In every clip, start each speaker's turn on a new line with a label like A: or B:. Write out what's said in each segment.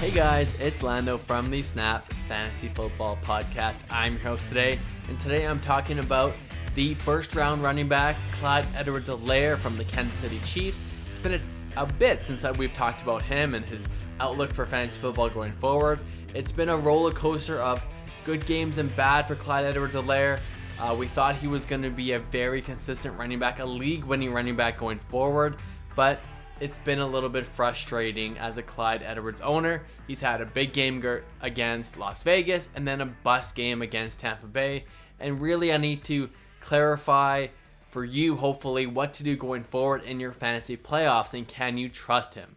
A: Hey guys, it's Lando from the Snap Fantasy Football Podcast. I'm your host today, and today I'm talking about the first round running back, Clyde Edwards-Helaire from the Kansas City Chiefs. It's been a bit since we've talked about him and his outlook for fantasy football going forward. It's been a roller coaster of good games and bad for Clyde Edwards-Helaire. We thought he was going to be a very consistent running back, a league-winning running back going forward, but it's been a little bit frustrating as a Clyde Edwards owner. He's had a big game against Las Vegas and then a bust game against Tampa Bay. And really, I need to clarify for you, hopefully, what to do going forward in your fantasy playoffs and can you trust him?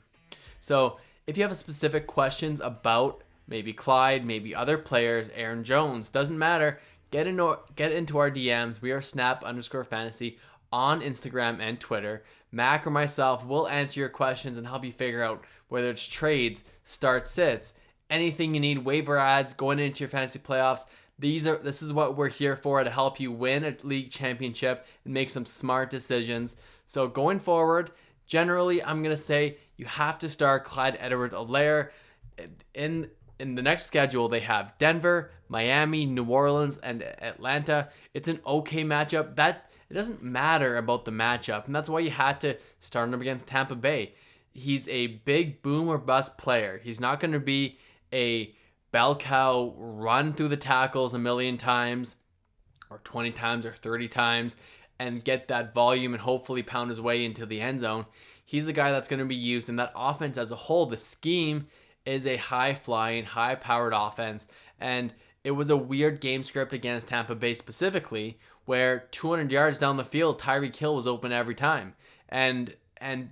A: So if you have specific questions about maybe Clyde, maybe other players, Aaron Jones, doesn't matter, get into our DMs. We are snap_fantasy on Instagram and Twitter. Mac or myself will answer your questions and help you figure out whether it's trades, start sits, anything you need, waiver ads going into your fantasy playoffs. This is what we're here for, to help you win a league championship and make some smart decisions. So going forward, generally, I'm going to say you have to start Clyde Edwards-Helaire. In the next schedule, they have Denver, Miami, New Orleans, and Atlanta. It's an okay matchup. It doesn't matter about the matchup, and that's why you had to start him against Tampa Bay. He's a big boom or bust player. He's not going to be a bell cow, run through the tackles a million times or 20 times or 30 times and get that volume and hopefully pound his way into the end zone. He's a guy that's going to be used in that offense as a whole. The scheme is a high-flying, high-powered offense, and it was a weird game script against Tampa Bay specifically, where 200 yards down the field, Tyreek Hill was open every time. And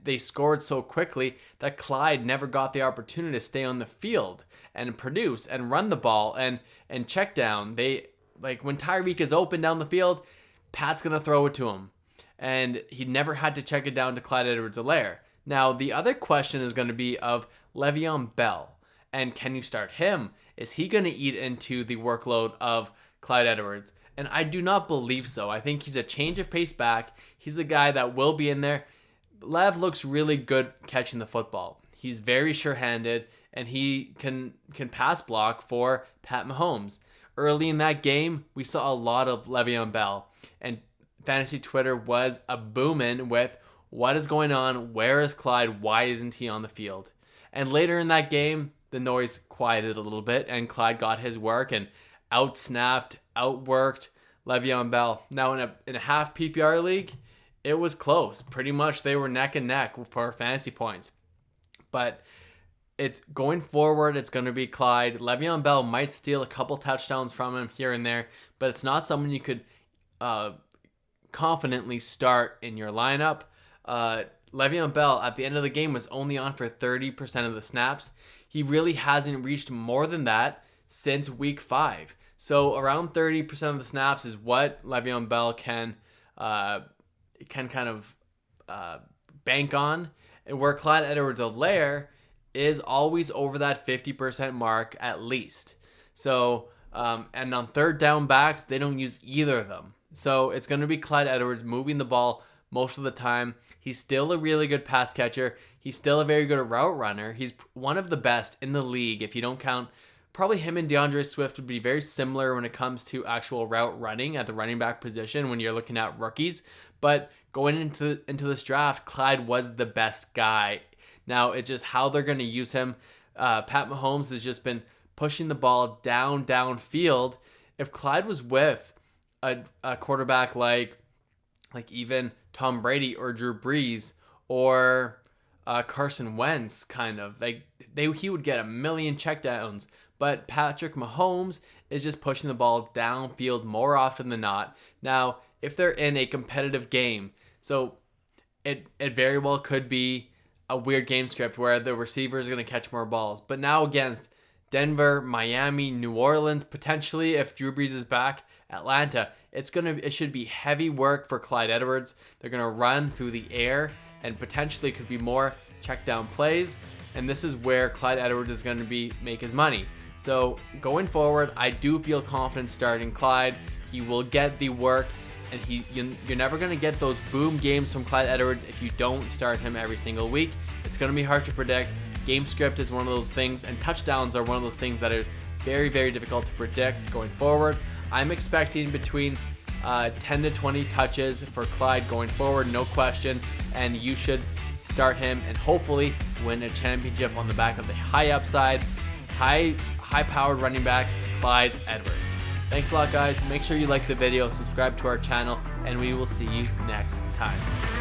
A: they scored so quickly that Clyde never got the opportunity to stay on the field and produce and run the ball and check down. When Tyreek is open down the field, Pat's going to throw it to him. And he never had to check it down to Clyde Edwards-Helaire. Now, the other question is going to be of Le'Veon Bell. And can you start him? Is he going to eat into the workload of Clyde Edwards? And I do not believe so. I think he's a change of pace back. He's the guy that will be in there. Lev looks really good catching the football. He's very sure-handed, and he can pass block for Pat Mahomes. Early in that game, we saw a lot of Le'Veon Bell, and fantasy Twitter was a booming with what is going on, where is Clyde, why isn't he on the field? And later in that game, the noise quieted a little bit, and Clyde got his work and out-snapped, outworked Le'Veon Bell. Now in a half PPR league, it was close. Pretty much they were neck and neck for fantasy points. But it's going forward, it's going to be Clyde. Le'Veon Bell might steal a couple touchdowns from him here and there, but it's not someone you could confidently start in your lineup. Le'Veon Bell at the end of the game was only on for 30% of the snaps. He really hasn't reached more than that since week 5. So around 30% of the snaps is what Le'Veon Bell can kind of bank on, and where Clyde Edwards-Helaire is always over that 50% mark at least. So and on third down backs, they don't use either of them. So it's going to be Clyde Edwards moving the ball most of the time. He's still a really good pass catcher. He's still a very good route runner. He's one of the best in the league if you don't count. Probably him and DeAndre Swift would be very similar when it comes to actual route running at the running back position when you're looking at rookies. But going into this draft, Clyde was the best guy. Now, it's just how they're going to use him. Pat Mahomes has just been pushing the ball downfield. If Clyde was with a quarterback like even Tom Brady or Drew Brees or Carson Wentz, he would get a million checkdowns. But Patrick Mahomes is just pushing the ball downfield more often than not. Now, if they're in a competitive game, so it very well could be a weird game script where the receiver is going to catch more balls. But now against Denver, Miami, New Orleans, potentially if Drew Brees is back, Atlanta, it should be heavy work for Clyde Edwards. They're going to run through the air and potentially could be more check down plays. And this is where Clyde Edwards is going to make his money. So going forward, I do feel confident starting Clyde. He will get the work, and you're never going to get those boom games from Clyde Edwards if you don't start him every single week. It's going to be hard to predict, Game script is one of those things, and touchdowns are one of those things that are very, very difficult to predict going forward. I'm expecting between 10 to 20 touches for Clyde going forward, no question, and you should start him and hopefully win a championship on the back of the high upside, high-powered running back, Clyde Edwards. Thanks a lot, guys. Make sure you like the video, subscribe to our channel, and we will see you next time.